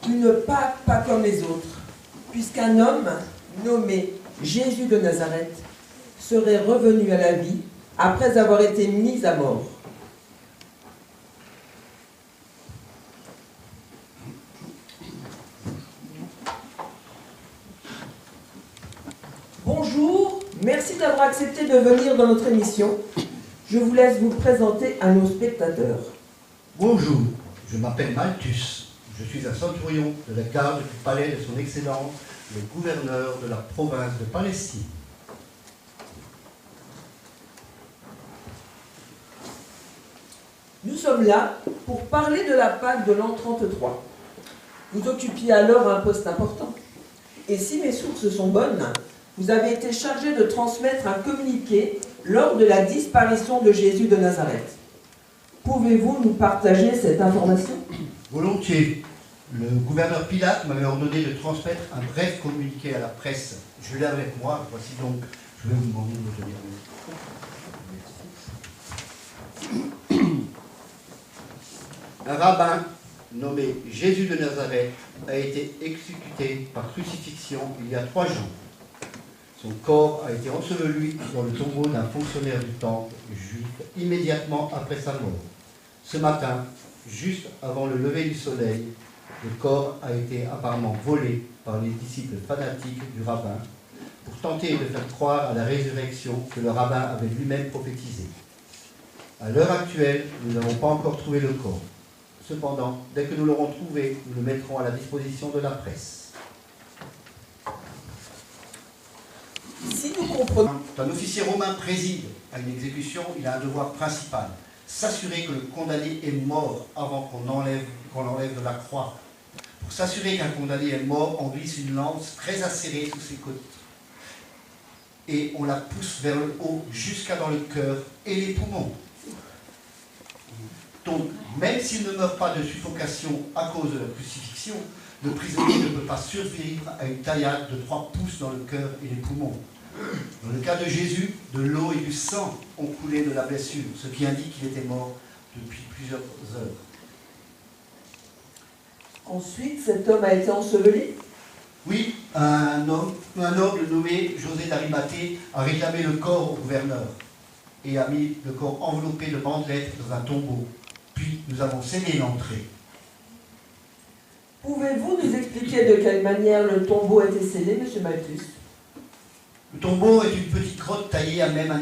Une Pâque pas comme les autres, puisqu'un homme nommé Jésus de Nazareth serait revenu à la vie après avoir été mis à mort. Bonjour, merci d'avoir accepté de venir dans notre émission. Je vous laisse vous présenter à nos spectateurs. Bonjour, je m'appelle Malthus. Je suis un centurion de la garde du palais de son Excellence, le gouverneur de la province de Palestine. Nous sommes là pour parler de la Pâque de l'an 33. Vous occupiez alors un poste important. Et si mes sources sont bonnes, vous avez été chargé de transmettre un communiqué lors de la disparition de Jésus de Nazareth. Pouvez-vous nous partager cette information? Volontiers. Le gouverneur Pilate m'avait ordonné de transmettre un bref communiqué à la presse. Je l'ai avec moi, voici donc. Je vais vous demander de me tenir. Un rabbin nommé Jésus de Nazareth a été exécuté par crucifixion il y a 3 jours. Son corps a été enseveli dans le tombeau d'un fonctionnaire du temple juif immédiatement après sa mort. Ce matin, juste avant le lever du soleil, le corps a été apparemment volé par les disciples fanatiques du rabbin pour tenter de faire croire à la résurrection que le rabbin avait lui-même prophétisée. À l'heure actuelle, nous n'avons pas encore trouvé le corps. Cependant, dès que nous l'aurons trouvé, nous le mettrons à la disposition de la presse. Si nous comprenons... Quand un officier romain préside à une exécution, il a un devoir principal, s'assurer que le condamné est mort avant qu'on l'enlève de la croix. Pour s'assurer qu'un condamné est mort, on glisse une lance très acérée sous ses côtes. Et on la pousse vers le haut jusqu'à dans le cœur et les poumons. Donc, même s'il ne meurt pas de suffocation à cause de la crucifixion, le prisonnier ne peut pas survivre à une taillade de 3 pouces dans le cœur et les poumons. Dans le cas de Jésus, de l'eau et du sang ont coulé de la blessure, ce qui indique qu'il était mort depuis plusieurs heures. Ensuite, cet homme a été enseveli? Oui, un noble nommé José d'Arimathée a réclamé le corps au gouverneur et a mis le corps enveloppé de bandelettes dans un tombeau. Puis nous avons scellé l'entrée. Pouvez-vous nous expliquer de quelle manière le tombeau a été scellé, M. Malthus? Le tombeau est une petite grotte taillée à même un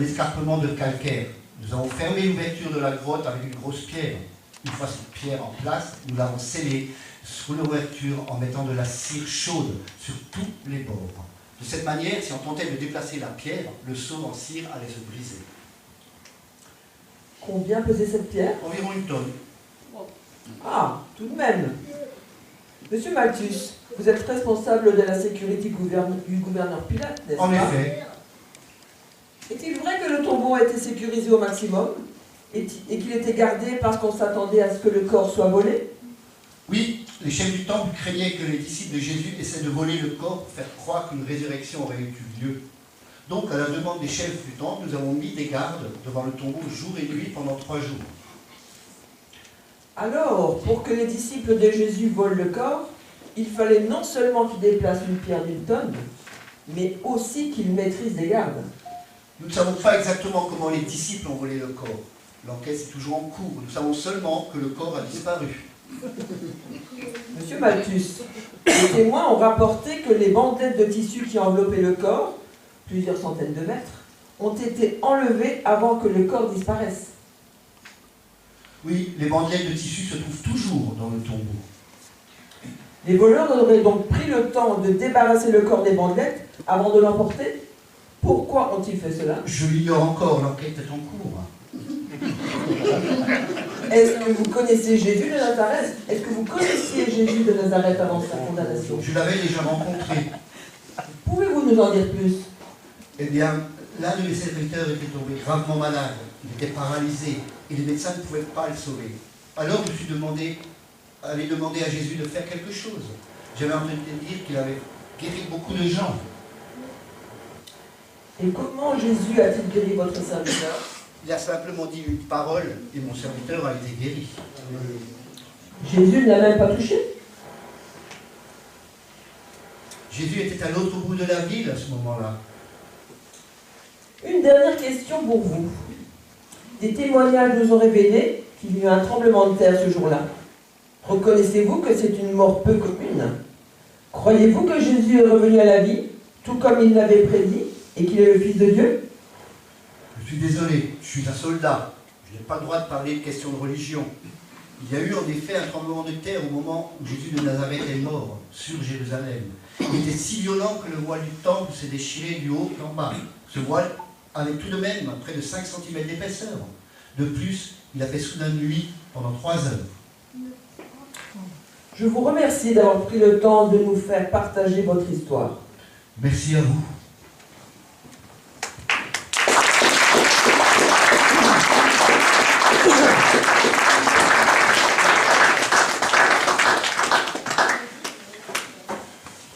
escarpement de calcaire. Nous avons fermé l'ouverture de la grotte avec une grosse pierre. Une fois cette pierre en place, nous l'avons scellée sous l'ouverture en mettant de la cire chaude sur tous les bords. De cette manière, si on tentait de déplacer la pierre, le seau en cire allait se briser. Combien pesait cette pierre? Environ 1 tonne. Ah, tout de même. Monsieur Malthus, vous êtes responsable de la sécurité du gouverneur Pilate, n'est-ce pas? En effet. Est-il vrai que le tombeau a été sécurisé au maximum et qu'il était gardé parce qu'on s'attendait à ce que le corps soit volé? Oui, les chefs du temple craignaient que les disciples de Jésus essaient de voler le corps pour faire croire qu'une résurrection aurait eu lieu. Donc, à la demande des chefs du temple, nous avons mis des gardes devant le tombeau jour et nuit pendant 3 jours. Alors, pour que les disciples de Jésus volent le corps, il fallait non seulement qu'ils déplacent une pierre d'1 tonne, mais aussi qu'ils maîtrisent des gardes. Nous ne savons pas exactement comment les disciples ont volé le corps. L'enquête est toujours en cours. Nous savons seulement que le corps a disparu. Monsieur Malthus, les témoins ont rapporté que les bandelettes de tissu qui enveloppaient le corps, plusieurs centaines de mètres, ont été enlevées avant que le corps disparaisse. Oui, les bandelettes de tissu se trouvent toujours dans le tombeau. Les voleurs auraient donc pris le temps de débarrasser le corps des bandelettes avant de l'emporter? Pourquoi ont-ils fait cela? Je l'ignore encore, l'enquête est en cours. Est-ce que vous connaissez Jésus de Nazareth? Est-ce que vous connaissiez Jésus de Nazareth avant sa condamnation? Je l'avais déjà rencontré. Pouvez-vous nous en dire plus? Eh bien, l'un de mes serviteurs était tombé gravement malade. Il était paralysé et les médecins ne pouvaient pas le sauver. Alors je suis allé demander à Jésus de faire quelque chose. J'avais entendu dire qu'il avait guéri beaucoup de gens. Et comment Jésus a-t-il guéri votre serviteur? Il a simplement dit une parole et mon serviteur a été guéri. Jésus ne l'a même pas touché. Jésus était à l'autre bout de la ville à ce moment-là. Une dernière question pour vous. Des témoignages nous ont révélé qu'il y eut un tremblement de terre ce jour-là. Reconnaissez-vous que c'est une mort peu commune? Croyez-vous que Jésus est revenu à la vie, tout comme il l'avait prédit, et qu'il est le Fils de Dieu? Je suis désolé, je suis un soldat. Je n'ai pas le droit de parler de questions de religion. Il y a eu en effet un tremblement de terre au moment où Jésus de Nazareth est mort, sur Jérusalem. Il était si violent que le voile du temple s'est déchiré du haut en bas. Ce voile avait tout de même près de 5 cm d'épaisseur. De plus, il a fait soudain nuit pendant 3 heures. Je vous remercie d'avoir pris le temps de nous faire partager votre histoire. Merci à vous.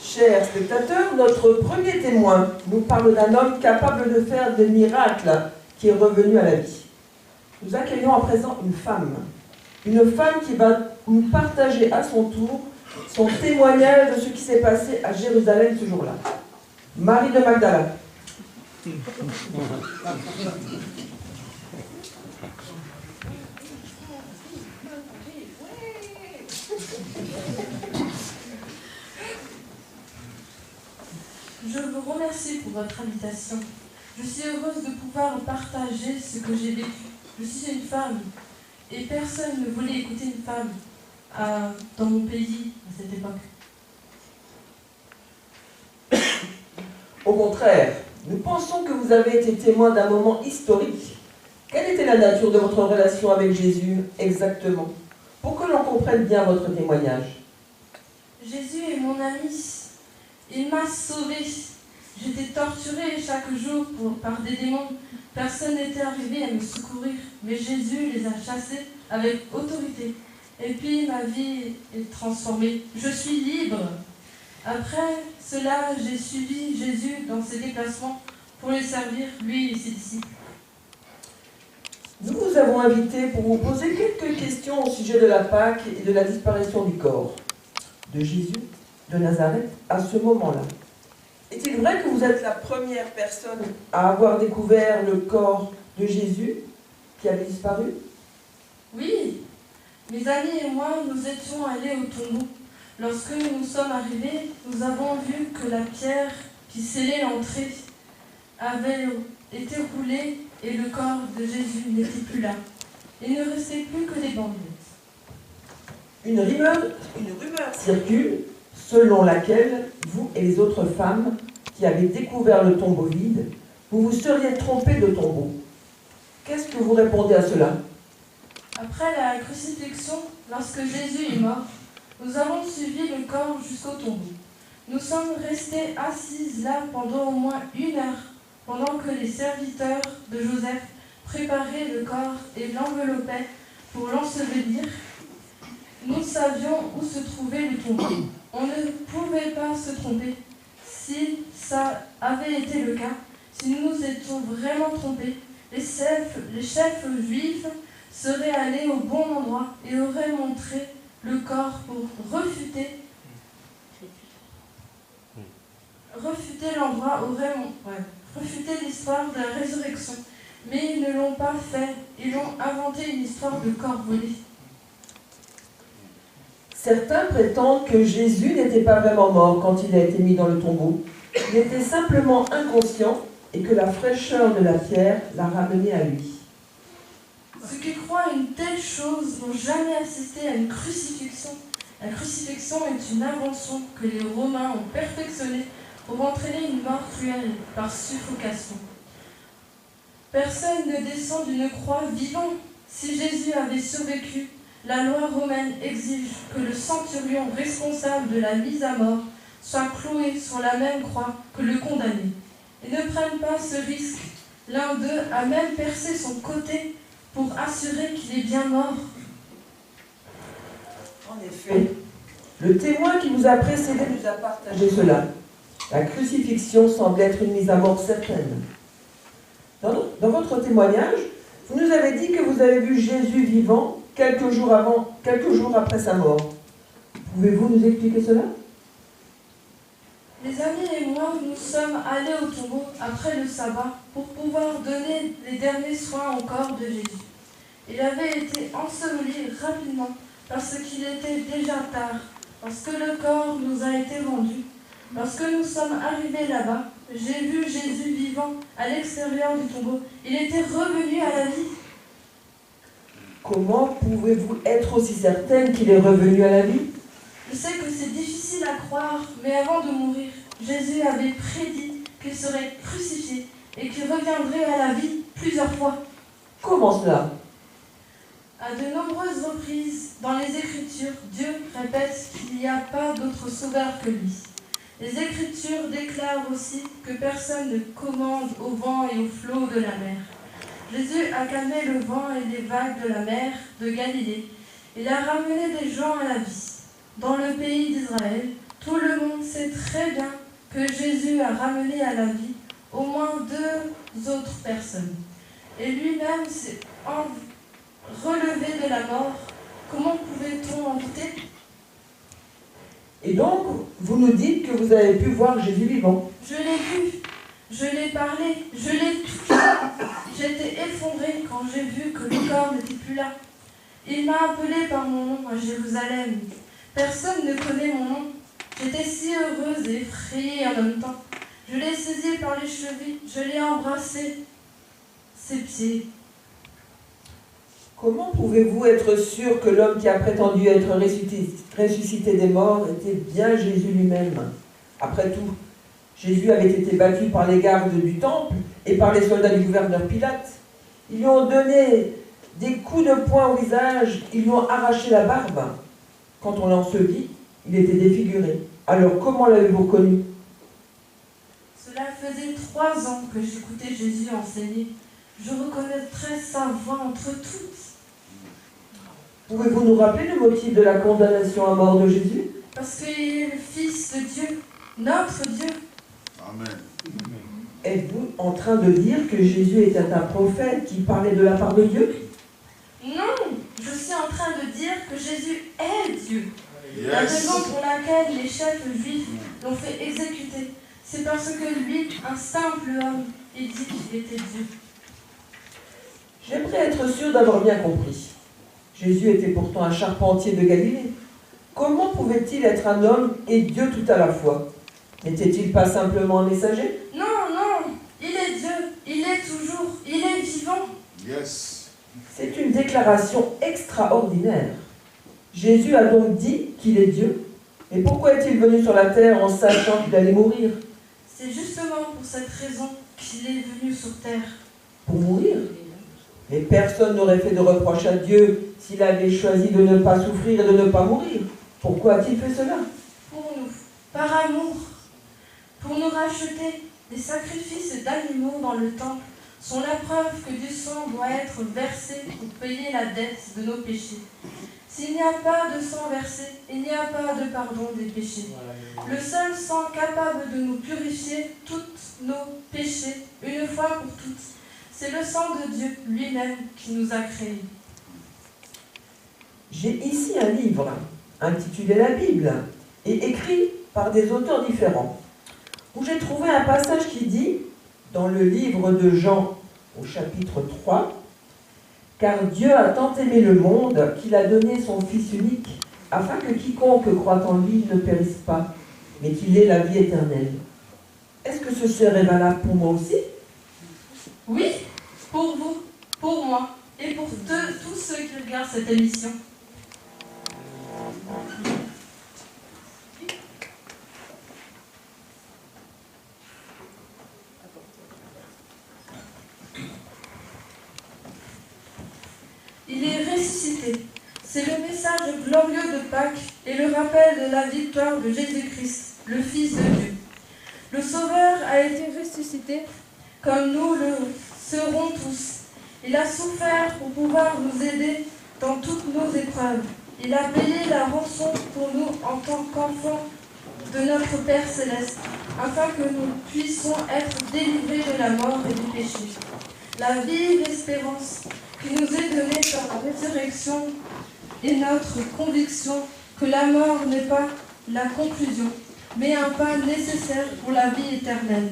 Chers spectateurs, notre premier témoin nous parle d'un homme capable de faire des miracles qui est revenu à la vie. Nous accueillons à présent une femme qui va nous partager à son tour son témoignage de ce qui s'est passé à Jérusalem ce jour-là. Marie de Magdala. Je vous remercie pour votre invitation. Je suis heureuse de pouvoir partager ce que j'ai vécu. Je suis une femme et personne ne voulait écouter une femme dans mon pays à cette époque. Au contraire, nous pensons que vous avez été témoin d'un moment historique. Quelle était la nature de votre relation avec Jésus exactement? Pour que l'on comprenne bien votre témoignage. Jésus est mon ami. Il m'a sauvée. J'étais torturée chaque jour par des démons. Personne n'était arrivé à me secourir, mais Jésus les a chassés avec autorité. Et puis ma vie est transformée. Je suis libre. Après cela, j'ai suivi Jésus dans ses déplacements pour le servir, lui et ses disciples. Nous vous avons invité pour vous poser quelques questions au sujet de la Pâque et de la disparition du corps de Jésus de Nazareth à ce moment-là. Est-il vrai que vous êtes la première personne à avoir découvert le corps de Jésus qui avait disparu? Oui, mes amis et moi, nous étions allés au tombeau. Lorsque nous sommes arrivés, nous avons vu que la pierre qui scellait l'entrée avait été roulée et le corps de Jésus n'était plus là. Il ne restait plus que des bandettes. Une rumeur circule selon laquelle vous et les autres femmes qui avez découvert le tombeau vide, vous vous seriez trompés de tombeau. Qu'est-ce que vous répondez à cela? Après la crucifixion, lorsque Jésus est mort, nous avons suivi le corps jusqu'au tombeau. Nous sommes restés assises là pendant au moins 1 heure, pendant que les serviteurs de Joseph préparaient le corps et l'enveloppaient pour l'ensevelir. Nous savions où se trouvait le tombeau. On ne pouvait pas se tromper. Si ça avait été le cas, si nous nous étions vraiment trompés, les chefs juifs seraient allés au bon endroit et auraient montré le corps pour refuter l'endroit, refuter l'histoire de la résurrection. Mais ils ne l'ont pas fait, ils ont inventé une histoire de corps volé. Certains prétendent que Jésus n'était pas vraiment mort quand il a été mis dans le tombeau. Il était simplement inconscient et que la fraîcheur de la pierre l'a ramené à lui. Ceux qui croient une telle chose n'ont jamais assisté à une crucifixion. La crucifixion est une invention que les Romains ont perfectionnée pour entraîner une mort cruelle par suffocation. Personne ne descend d'une croix vivant. Si Jésus avait survécu, la loi romaine exige que le centurion responsable de la mise à mort soit cloué sur la même croix que le condamné. Et ne prennent pas ce risque. L'un d'eux a même percé son côté pour assurer qu'il est bien mort. En effet, le témoin qui vous a précédé nous a partagé cela. La crucifixion semble être une mise à mort certaine. Dans votre témoignage, vous nous avez dit que vous avez vu Jésus vivant quelques jours après sa mort. Pouvez-vous nous expliquer cela? Les amis et moi, nous sommes allés au tombeau après le sabbat pour pouvoir donner les derniers soins au corps de Jésus. Il avait été enseveli rapidement parce qu'il était déjà tard, parce que le corps nous a été rendu. Lorsque nous sommes arrivés là-bas, j'ai vu Jésus vivant à l'extérieur du tombeau. Il était revenu à la vie. Comment pouvez-vous être aussi certaine qu'il est revenu à la vie? Je sais que c'est difficile à croire, mais avant de mourir, Jésus avait prédit qu'il serait crucifié et qu'il reviendrait à la vie plusieurs fois. Comment cela? À de nombreuses reprises dans les Écritures, Dieu répète qu'il n'y a pas d'autre sauveur que lui. Les Écritures déclarent aussi que personne ne commande au vent et aux flots de la mer. Jésus a calmé le vent et les vagues de la mer de Galilée. Il a ramené des gens à la vie. Dans le pays d'Israël, tout le monde sait très bien que Jésus a ramené à la vie au moins 2 autres personnes. Et lui-même s'est relevé de la mort. Comment pouvait-on en douter? Et donc, vous nous dites que vous avez pu voir Jésus vivant. Je l'ai vu, je l'ai parlé, je l'ai touché. J'étais effondrée quand j'ai vu que le corps n'était plus là. Il m'a appelé par mon nom à Jérusalem. Personne ne connaît mon nom. J'étais si heureuse et effrayée en même temps. Je l'ai saisi par les chevilles, je l'ai embrassé. Ses pieds. Comment pouvez-vous être sûr que l'homme qui a prétendu être ressuscité des morts était bien Jésus lui-même? Après tout, Jésus avait été battu par les gardes du temple et par les soldats du gouverneur Pilate. Ils lui ont donné des coups de poing au visage, ils lui ont arraché la barbe. Quand on l'ensevelit, il était défiguré. Alors comment l'avez-vous connu? Cela faisait 3 ans que j'écoutais Jésus enseigner. Je reconnaîtrais sa voix entre toutes. Pouvez-vous nous rappeler le motif de la condamnation à mort de Jésus? Parce qu'il est le Fils de Dieu, notre Dieu. Amen. Êtes-vous en train de dire que Jésus était un prophète qui parlait de la part de Dieu? Non, je suis en train de dire que Jésus est Dieu. La Yes. raison pour laquelle les chefs juifs l'ont fait exécuter, c'est parce que lui, un simple homme, il dit qu'il était Dieu. J'aimerais être sûr d'avoir bien compris. Jésus était pourtant un charpentier de Galilée. Comment pouvait-il être un homme et Dieu tout à la fois? N'était-il pas simplement un messager? Non, non, il est Dieu, il est toujours, il est vivant. Yes. C'est une déclaration extraordinaire. Jésus a donc dit qu'il est Dieu. Mais pourquoi est-il venu sur la terre en sachant qu'il allait mourir? C'est justement pour cette raison qu'il est venu sur terre. Pour mourir? Mais personne n'aurait fait de reproche à Dieu s'il avait choisi de ne pas souffrir et de ne pas mourir. Pourquoi a-t-il fait cela? Pour nous, par amour, pour nous racheter. Des sacrifices d'animaux dans le temple sont la preuve que du sang doit être versé pour payer la dette de nos péchés. S'il n'y a pas de sang versé, il n'y a pas de pardon des péchés. Le seul sang capable de nous purifier tous nos péchés, une fois pour toutes, c'est le sang de Dieu lui-même qui nous a créés. J'ai ici un livre intitulé La Bible et écrit par des auteurs différents, où j'ai trouvé un passage qui dit, dans le livre de Jean au chapitre 3, « Car Dieu a tant aimé le monde qu'il a donné son Fils unique, afin que quiconque croit en lui ne périsse pas, mais qu'il ait la vie éternelle. » Est-ce que ce serait valable pour moi aussi? Oui, pour vous, pour moi et pour tous ceux qui regardent cette émission. Il est ressuscité. C'est le message glorieux de Pâques et le rappel de la victoire de Jésus-Christ, le Fils de Dieu. Le Sauveur a été ressuscité comme nous le serons tous. Il a souffert pour pouvoir nous aider dans toutes nos épreuves. Il a payé la rançon pour nous en tant qu'enfants de notre Père Céleste, afin que nous puissions être délivrés de la mort et du péché. La vive espérance qui nous est donné par la résurrection et notre conviction que la mort n'est pas la conclusion, mais un pas nécessaire pour la vie éternelle.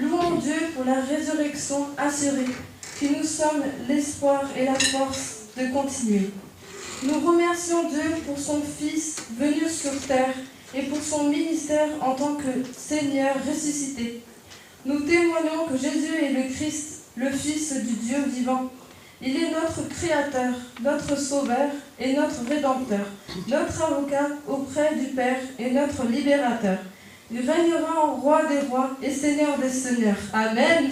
Louons Dieu pour la résurrection assurée, qui nous sommes l'espoir et la force de continuer. Nous remercions Dieu pour son Fils venu sur terre et pour son ministère en tant que Seigneur ressuscité. Nous témoignons que Jésus est le Christ, le Fils du Dieu vivant. Il est notre Créateur, notre Sauveur et notre Rédempteur, notre avocat auprès du Père et notre Libérateur. Il régnera en roi des rois et Seigneur des seigneurs. Amen.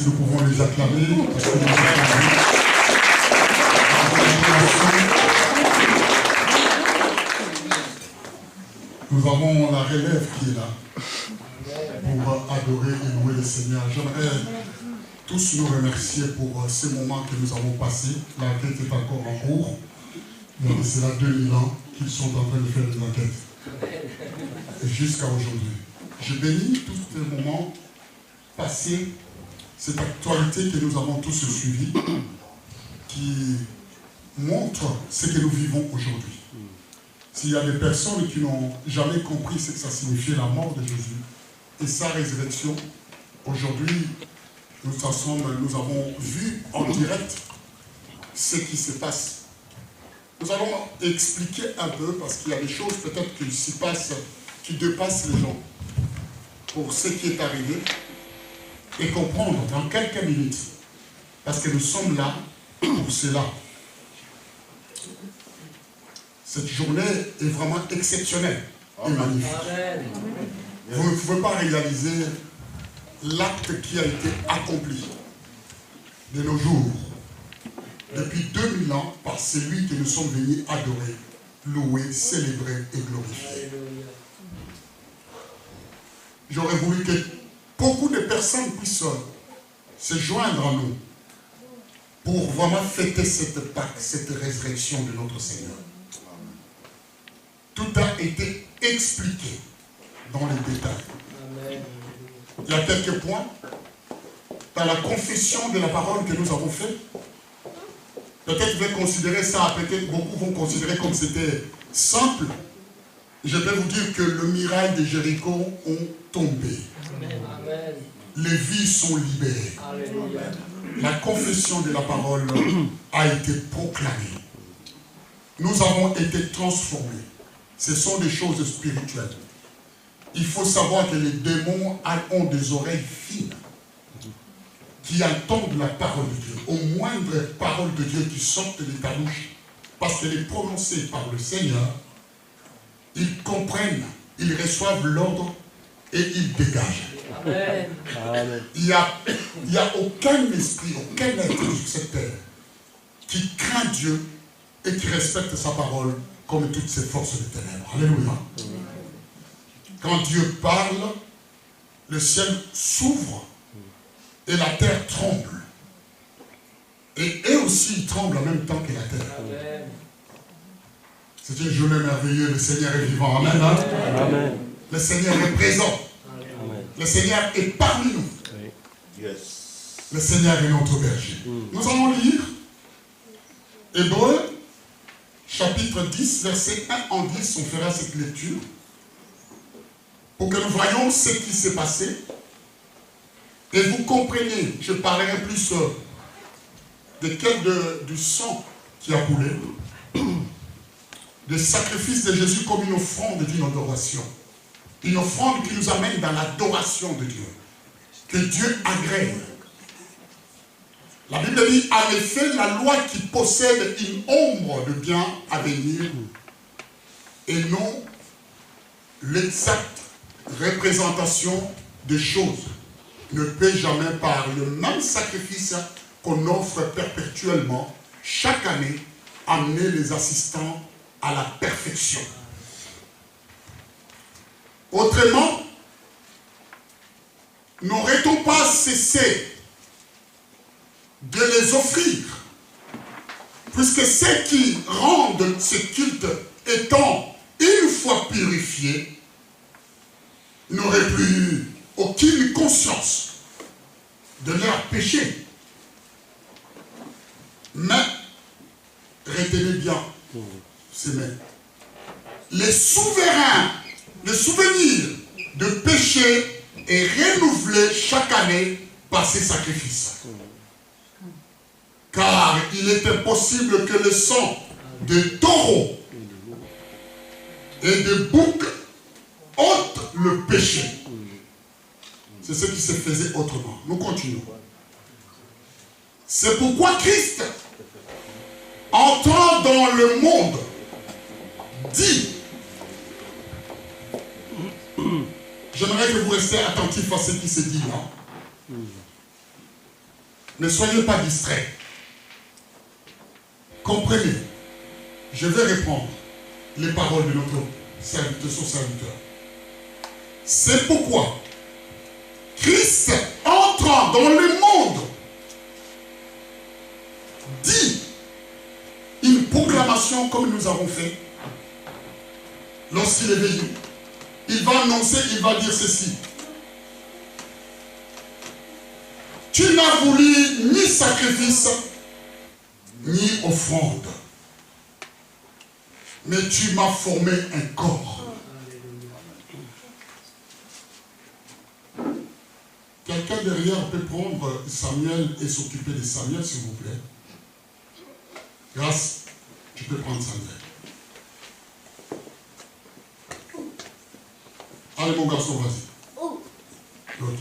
si nous pouvons les acclamer, parce que nous avons la relève qui est là pour adorer et louer le Seigneur. J'aimerais tous nous remercier pour ce moment que nous avons passé. L'enquête est encore en cours. Mais c'est là 2000 ans qu'ils sont en train de faire des enquêtes. Et jusqu'à aujourd'hui. Je bénis tous ces moments passés, cette actualité que nous avons tous suivie, qui montre ce que nous vivons aujourd'hui. S'il y a des personnes qui n'ont jamais compris ce que ça signifiait la mort de Jésus et sa résurrection, aujourd'hui, nous avons vu en direct ce qui se passe. Nous allons expliquer un peu, parce qu'il y a des choses peut-être qui s'y passent, qui dépassent les gens, pour ce qui est arrivé, et comprendre dans quelques minutes, parce que nous sommes là pour cela. Cette journée est vraiment exceptionnelle et magnifique. Vous ne pouvez pas réaliser l'acte qui a été accompli de nos jours, depuis 2000 ans, par celui que nous sommes venus adorer, louer, célébrer et glorifier. J'aurais voulu que beaucoup de personnes puissent se joindre à nous pour vraiment fêter cette Pâque, cette résurrection de notre Seigneur. Tout a été expliqué dans les détails. Il y a quelques points dans la confession de la parole que nous avons faite. Peut-être vous allez considérer ça, peut-être beaucoup vont considérer comme c'était simple. Je peux vous dire que le miracle de Jéricho ont tombé. Amen. Les vies sont libérées. Alléluia. La confession de la parole a été proclamée. Nous avons été transformés. Ce sont des choses spirituelles. Il faut savoir que les démons ont des oreilles fines qui entendent la parole de Dieu. Au moindre parole de Dieu qui sortent de ta bouche, parce qu'elle est prononcée par le Seigneur, ils comprennent, ils reçoivent l'ordre et ils dégagent. Amen. Il n'y a aucun esprit, aucun être sur cette terre qui craint Dieu et qui respecte sa parole comme toutes ces forces de ténèbres. Alléluia. Quand Dieu parle, le ciel s'ouvre et la terre tremble. Et eux aussi, ils tremblent en même temps que la terre. Amen. C'est une journée merveilleuse. Le Seigneur est vivant. Amen. Hein? Amen. Le Seigneur est présent. Amen. Le Seigneur est parmi nous. Oui. Yes. Le Seigneur est notre berger. Nous allons lire Hébreux, chapitre 10, verset 1 en 10. On fera cette lecture pour que nous voyions ce qui s'est passé. Et vous compreniez, je parlerai plus du sang qui a coulé, des sacrifices de Jésus comme une offrande d'une adoration. Une offrande qui nous amène dans l'adoration de Dieu. Que Dieu agrée. La Bible dit, en effet, la loi qui possède une ombre de bien à venir et non l'exacte représentation des choses ne peut jamais par le même sacrifice qu'on offre perpétuellement chaque année amener les assistants à la perfection. Autrement, n'aurait-on pas cessé de les offrir, puisque ceux qui rendent ce culte étant une fois purifiés n'auraient plus eu aucune conscience de leur péché. Mais, retenez bien, c'est même, les souverains, le souvenir de péché est renouvelé chaque année par ces sacrifices. Car il est impossible que le sang de taureau et de bouc ôte le péché. C'est ce qui se faisait autrement. Nous continuons. C'est pourquoi Christ, entrant dans le monde, dit, j'aimerais que vous restiez attentifs à ce qui se dit là. Ne soyez pas distraits. Comprenez. Je vais répondre les paroles de notre serviteur, son serviteur. C'est pourquoi Christ, entrant dans le monde, nous avons fait, lorsqu'il est venu, il va annoncer, il va dire ceci. Tu n'as voulu ni sacrifice, ni offrande, mais tu m'as formé un corps. Quelqu'un derrière peut prendre Samuel et s'occuper de Samuel, s'il vous plaît. Grâce, tu peux prendre Samuel. Allez mon garçon, vas-y. Ok.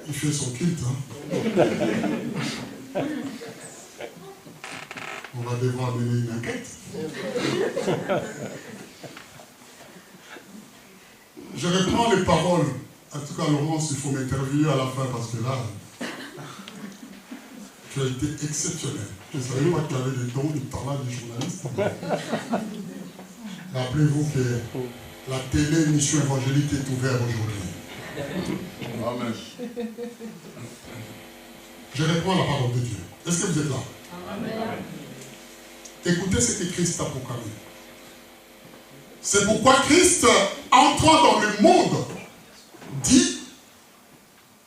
Il fait son culte, hein. On va devoir mener une enquête. Je reprends les paroles. En tout cas, Laurence, il faut m'interviewer à la fin parce que là, tu as été exceptionnel. Je ne savais pas que tu avais des dons, des talents de journaliste. Rappelez-vous que la télé-mission évangélique est ouverte aujourd'hui. Amen. Je reprends la parole de Dieu. Est-ce que vous êtes là? Amen. Écoutez ce que Christ a proclamé. C'est pourquoi Christ, entrant dans le monde, dit,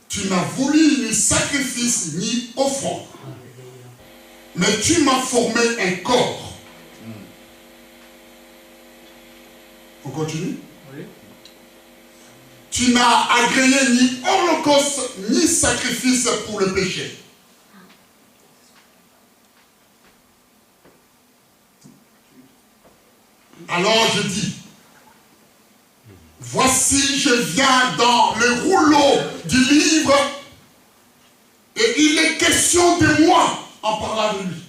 tu n'as voulu ni sacrifice ni offrande, mais tu m'as formé un corps. On continue? Oui. Tu n'as agréé ni holocauste ni sacrifice pour le péché. Alors je dis, voici je viens dans le rouleau du livre et il est question de moi en parlant de lui.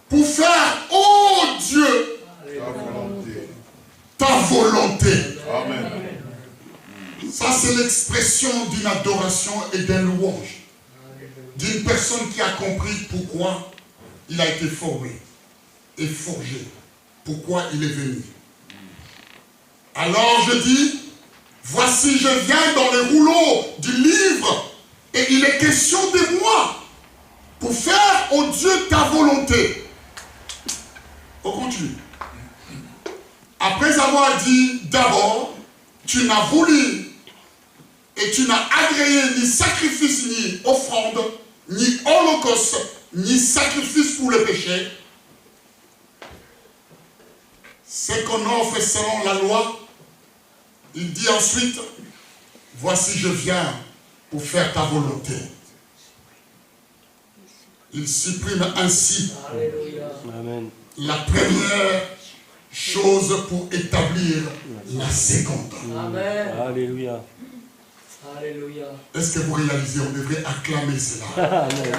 Pour faire, ô Dieu, Ta volonté. ta volonté. Amen. Ça c'est l'expression d'une adoration et d'un louange. D'une personne qui a compris pourquoi il a été formé et forgé. Pourquoi il est venu. Alors je dis, voici je viens dans le rouleau du livre et il est question de moi pour faire, ô Dieu, ta volonté. On continue. Après avoir dit d'abord, tu n'as voulu et tu n'as agréé ni sacrifice ni offrande, ni holocauste, ni sacrifice pour le péché. Ce qu'on offre selon la loi, il dit ensuite, voici je viens pour faire ta volonté. Il supprime ainsi Amen. la première chose pour établir la seconde. Amen. Alléluia. Alléluia. Est-ce que vous réalisez, on devrait acclamer cela. Amen.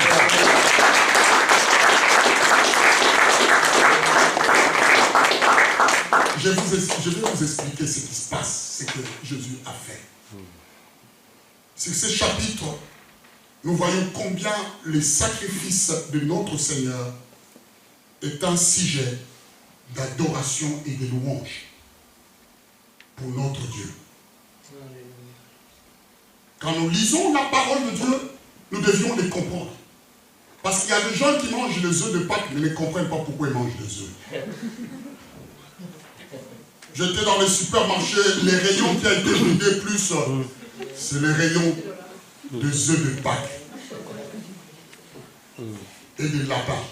Je vais vous expliquer ce qui se passe, ce que Jésus a fait. Sur ce chapitre, nous voyons combien le sacrifice de notre Seigneur est un sujet d'adoration et de louange pour notre Dieu. Quand nous lisons la parole de Dieu, nous devions les comprendre. Parce qu'il y a des gens qui mangent les œufs de Pâques, mais ne comprennent pas pourquoi ils mangent les œufs. J'étais dans le supermarché, les rayons qui ont été vidés plus, c'est les rayons des œufs de Pâques et des lapins.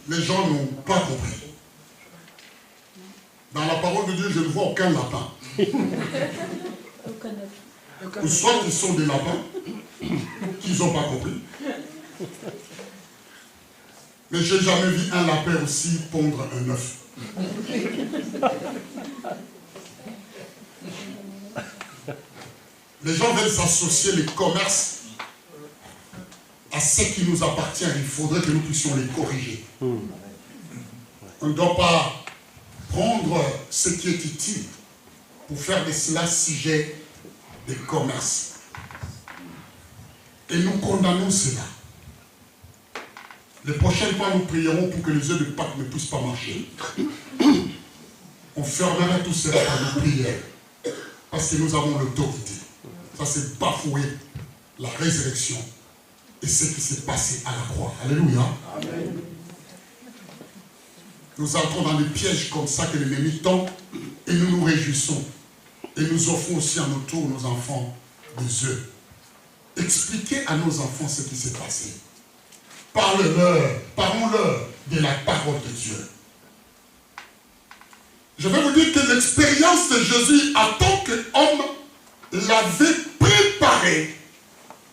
Les gens n'ont pas compris. Dans la parole de Dieu, je ne vois aucun lapin. Ou soit ils sont des lapins, qu'ils n'ont pas compris. Mais je n'ai jamais vu un lapin aussi pondre un œuf. Les gens veulent s'associer les commerces à ce qui nous appartient. Il faudrait que nous puissions les corriger. On ne doit pas prendre ce qui est utile pour faire de cela sujet de commerce. Et nous condamnons cela. Les prochaines fois, nous prierons pour que les œufs de Pâques ne puissent pas marcher. On fermera tout cela par nos prières. Parce que nous avons l'autorité. Ça, c'est bafouer la résurrection et ce qui s'est passé à la croix. Alléluia. Amen. Nous entrons dans des pièges comme ça que l'ennemi tend et nous nous réjouissons. Et nous offrons aussi à nos tours, nos enfants, des œufs. Expliquez à nos enfants ce qui s'est passé. Parlons-leur de la parole de Dieu. Je vais vous dire que l'expérience de Jésus en tant qu'homme l'avait préparé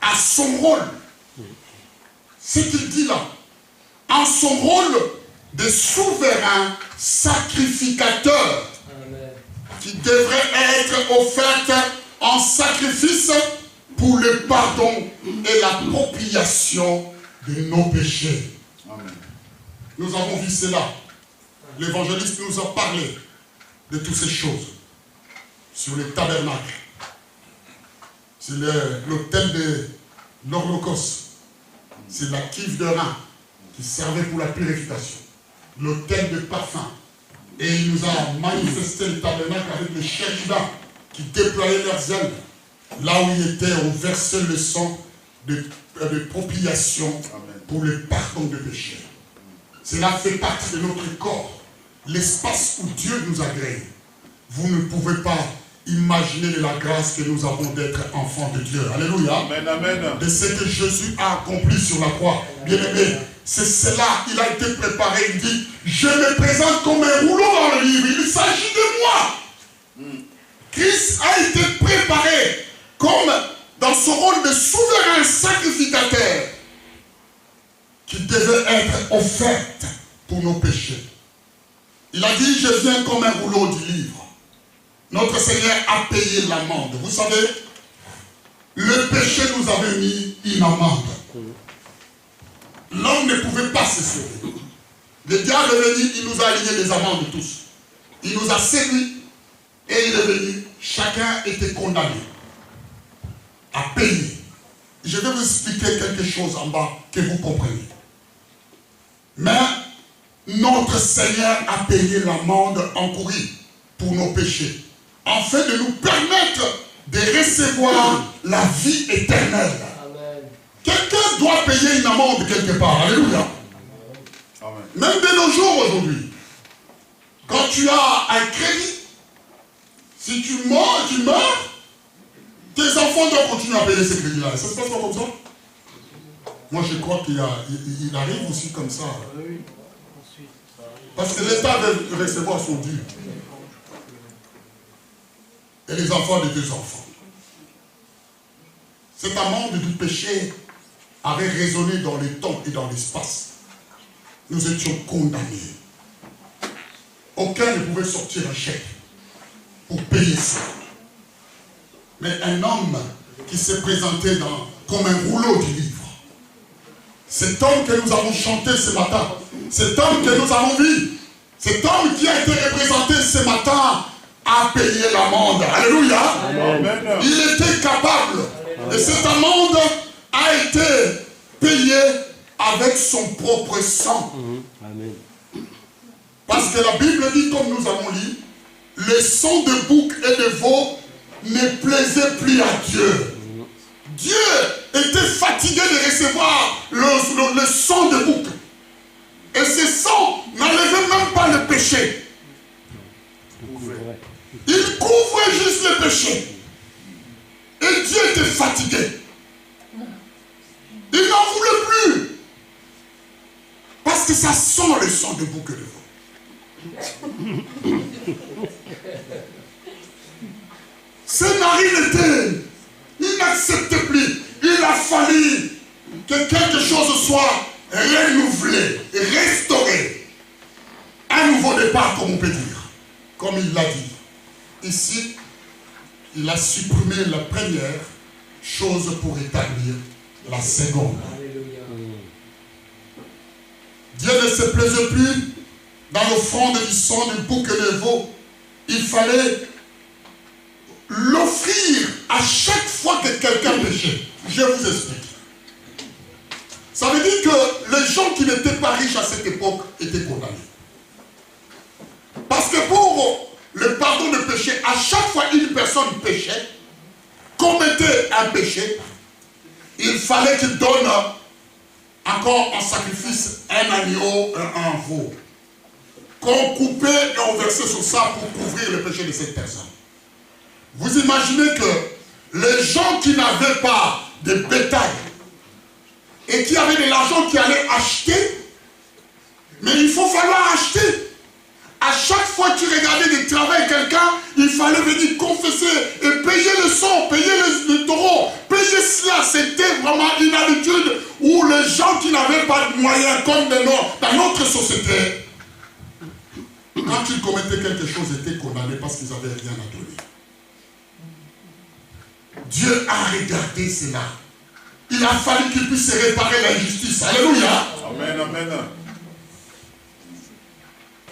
à son rôle. Ce qu'il dit là, en son rôle de souverain sacrificateur. Amen. Qui devrait être offerte en sacrifice pour le pardon et la propitiation de nos péchés. Amen. Nous avons vu cela. L'évangéliste nous a parlé de toutes ces choses. Sur le tabernacle, sur l'autel de l'Holocauste, c'est la cuve de rein qui servait pour la purification. L'autel de parfum. Et il nous a manifesté le tabernacle avec les chérubins qui déployaient leurs ailes. Là où il était, on versait le sang de propitiation pour le pardon de péché. Cela fait partie de notre corps. L'espace où Dieu nous a créés. Vous ne pouvez pas imaginer la grâce que nous avons d'être enfants de Dieu. Alléluia. Amen, amen. De ce que Jésus a accompli sur la croix. Bien-aimé, c'est cela, il a été préparé. Il dit, je me présente comme un rouleau dans le livre. Il s'agit de moi. Christ a été préparé comme dans son rôle de souverain sacrificateur qui devait être offerte pour nos péchés. Il a dit, je viens comme un rouleau du livre. Notre Seigneur a payé l'amende. Vous savez, le péché nous avait mis une amende. L'homme ne pouvait pas se sauver. Le diable est venu, il nous a aligné des amendes tous. Il nous a séduits et il est venu. Chacun était condamné à payer. Je vais vous expliquer quelque chose en bas que vous compreniez. Mais notre Seigneur a payé l'amende encourue pour nos péchés, afin de nous permettre de recevoir la vie éternelle. Amen. Quelqu'un doit payer une amende quelque part. Alléluia. Amen. Même de nos jours aujourd'hui, quand tu as un crédit, si tu meurs, tes enfants doivent continuer à payer ce crédit-là. Ça se passe pas comme ça? Moi, je crois qu'il arrive aussi comme ça. Parce que l'État veut recevoir son dû. Et les enfants des deux enfants. Cette amende du péché avait résonné dans le temps et dans l'espace. Nous étions condamnés. Aucun ne pouvait sortir un chèque pour payer ça. Mais un homme qui s'est présenté comme un rouleau du livre. Cet homme que nous avons chanté ce matin, cet homme que nous avons vu, cet homme qui a été représenté ce matin a payé l'amende. Alléluia. Amen. Il était capable. Amen. Et cette amende a été payée avec son propre sang. Amen. Parce que la Bible dit, comme nous avons lu, le sang de bouc et de veau ne plaisait plus à Dieu. Dieu était fatigué de recevoir le sang de bouc. Et ce sang n'enlevait même pas le péché. Il couvrait juste le péché. Et Dieu était fatigué. Il n'en voulait plus. Parce que ça sent le sang de bouc et de veau. Ses narines étaient, il n'acceptait plus. Il a fallu que quelque chose soit renouvelé, restauré. Un nouveau départ, comme on peut dire. Comme il l'a dit. Ici, il a supprimé la première chose pour établir la seconde. Dieu ne se plaisait plus dans l'offrande du sang du bouc et de veau. Il fallait l'offrir à chaque fois que quelqu'un péchait. Je vous explique. Ça veut dire que les gens qui n'étaient pas riches à cette époque étaient condamnés. Parce que pour le pardon de péché, à chaque fois une personne péchait, commettait un péché, il fallait qu'il donne encore en sacrifice un agneau, un veau, qu'on coupait et on versait sur ça pour couvrir le péché de cette personne. Vous imaginez que les gens qui n'avaient pas de bétail et qui avaient de l'argent qui allaient acheter, mais il faut falloir acheter. À chaque fois que tu regardais du travail quelqu'un, il fallait venir confesser et payer le sang, payer le taureau, payer cela. C'était vraiment une habitude où les gens qui n'avaient pas de moyens, comme dans notre société, quand ils commettaient quelque chose, étaient condamnés parce qu'ils n'avaient rien à donner. Dieu a regardé cela. Il a fallu qu'il puisse réparer l'injustice. Alléluia. Amen, amen.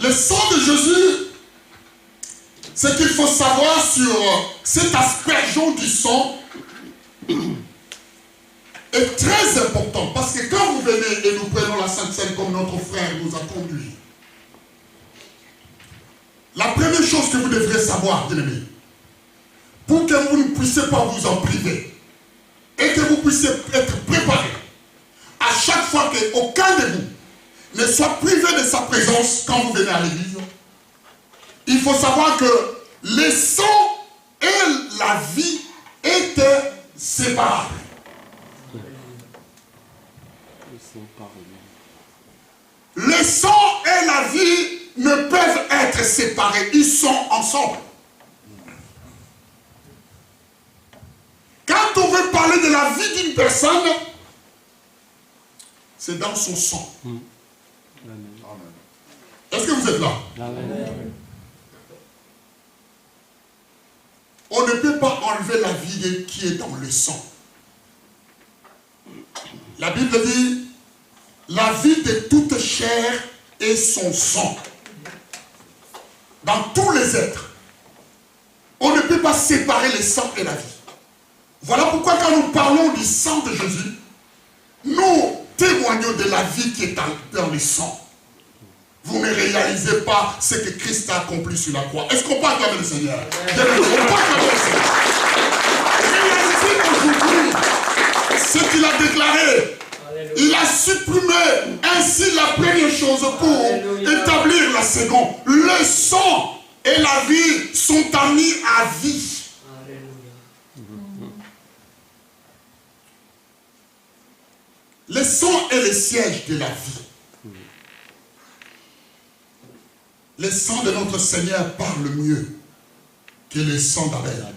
Le sang de Jésus, ce qu'il faut savoir sur cet aspersion du sang est très important. Parce que quand vous venez et nous prenons la Sainte Seine comme notre frère nous a conduits, la première chose que vous devrez savoir, bien-aimés, pour que vous ne puissiez pas vous en priver et que vous puissiez être préparés à chaque fois qu'aucun de vous ne soit privé de sa présence quand vous venez à l'église, il faut savoir que le sang et la vie étaient séparables. Le sang et la vie ne peuvent être séparés, ils sont ensemble. Quand on veut parler de la vie d'une personne, c'est dans son sang. Est-ce que vous êtes là? Amen. On ne peut pas enlever la vie qui est dans le sang. La Bible dit, la vie de toute chair est son sang. Dans tous les êtres, on ne peut pas séparer le sang et la vie. Voilà pourquoi quand nous parlons du sang de Jésus, nous témoignons de la vie qui est dans le sang. Vous ne réalisez pas ce que Christ a accompli sur la croix. Est-ce qu'on peut acclamer le Seigneur? On peut acclamer le Seigneur. Réalisez aujourd'hui ce qu'il a déclaré. Il a supprimé ainsi la première chose pour établir la seconde. Le sang et la vie sont amis à vie. Le sang est le siège de la vie. Le sang de notre Seigneur parle mieux que le sang d'Abel.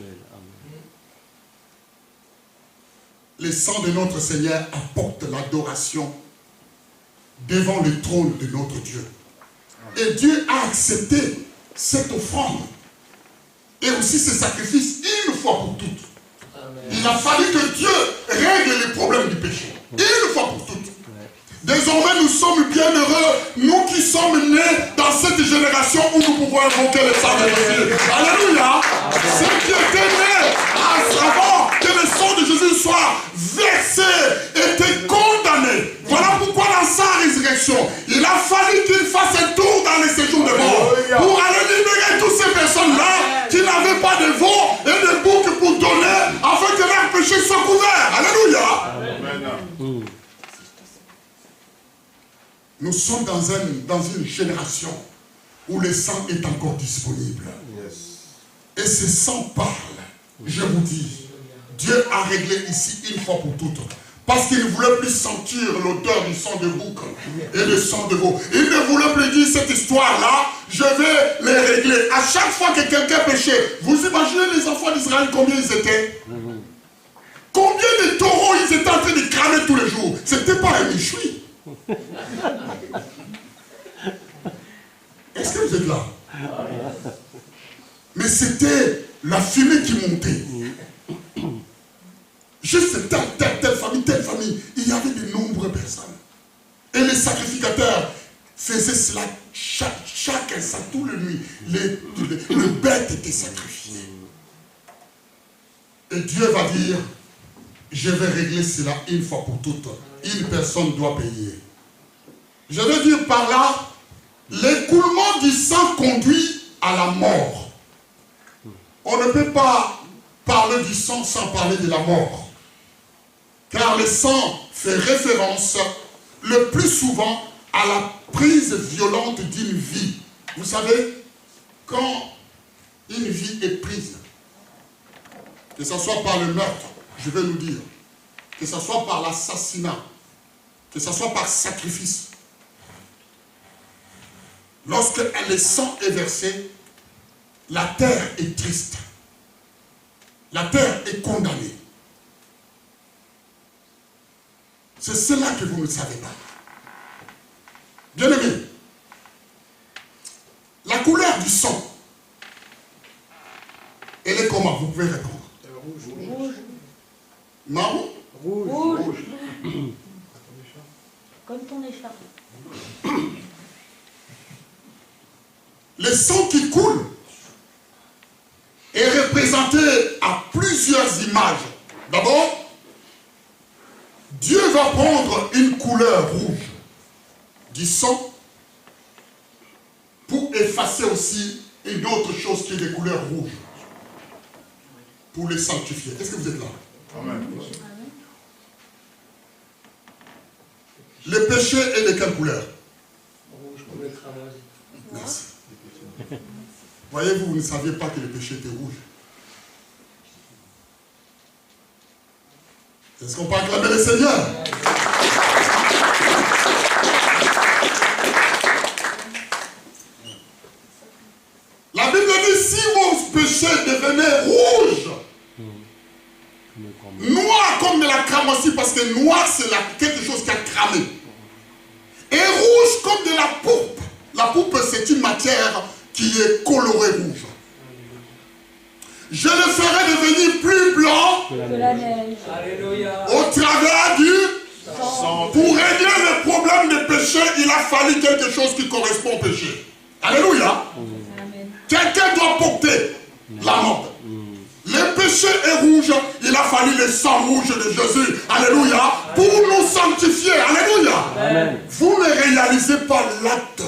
Le sang de notre Seigneur apporte l'adoration devant le trône de notre Dieu. Et Dieu a accepté cette offrande et aussi ce sacrifice une fois pour toutes. Il a fallu que Dieu règle les problèmes du péché une fois pour toutes. Désormais, nous sommes bien heureux, nous qui sommes nés dans cette génération où nous pouvons invoquer le sang de Jésus. Alléluia. Ceux qui étaient nés avant que le sang de Jésus soit versé étaient condamnés. Voilà pourquoi dans sa résurrection, il a fallu qu'il fasse un tour dans les séjours de mort pour aller libérer toutes ces personnes-là qui n'avaient pas de veau et de bouc pour donner afin que leurs péchés soient couverts. Alléluia. Amen. Nous sommes dans une génération où le sang est encore disponible. Et ce sang parle. Je vous dis, Dieu a réglé ici une fois pour toutes. Parce qu'il ne voulait plus sentir l'odeur du sang de bouc et le sang de veau. Il ne voulait plus dire cette histoire-là, je vais les régler. À chaque fois que quelqu'un péchait, vous imaginez les enfants d'Israël combien ils étaient? Combien de taureaux ils étaient en train de cramer tous les jours? C'était pas un méchoui. Est-ce que vous êtes là? Mais c'était la fumée qui montait. Juste telle famille. Il y avait de nombreuses personnes. Et les sacrificateurs faisaient cela chaque instant, toute la nuit. Le bête était sacrifié. Et Dieu va dire, je vais régler cela une fois pour toutes. une personne doit payer. Je veux dire par là, l'écoulement du sang conduit à la mort. On ne peut pas parler du sang sans parler de la mort. Car le sang fait référence le plus souvent à la prise violente d'une vie. Vous savez, quand une vie est prise, que ce soit par le meurtre, je vais nous dire, que ce soit par l'assassinat, que ce soit par sacrifice, lorsque le sang est versé, la terre est triste. La terre est condamnée. C'est cela que vous ne savez pas. Bien-aimés, la couleur du sang, elle est comment? Vous pouvez répondre. Rouge. Marron? Rouge. Comme ton écharpe. Le sang qui coule est représenté à plusieurs images. D'abord, Dieu va prendre une couleur rouge du sang pour effacer aussi une autre chose qui est de couleur rouge. Pour les sanctifier. Est-ce que vous êtes là? Amen. Le péché est de quelle couleur? Rouge comme le cramoisi. Merci. Voyez-vous, vous ne saviez pas que le péché était rouge. Est-ce qu'on peut acclamer le Seigneur? La Bible dit, si vos péchés devenaient rouges, noir comme de la cramoisie, parce que noir c'est quelque chose qui a cramé, et rouge comme de la pourpre. La pourpre c'est une matière qui est colorée rouge. Je le ferai devenir plus blanc Que la neige. Alléluia. au travers du Sang. Pour régler le problème des péchés, il a fallu quelque chose qui correspond au péché. Alléluia. Amen. Quelqu'un doit porter l'amende. Le péché est rouge, il a fallu le sang rouge de Jésus. Alléluia. Pour nous sanctifier. Alléluia. Amen. Vous ne réalisez pas l'acte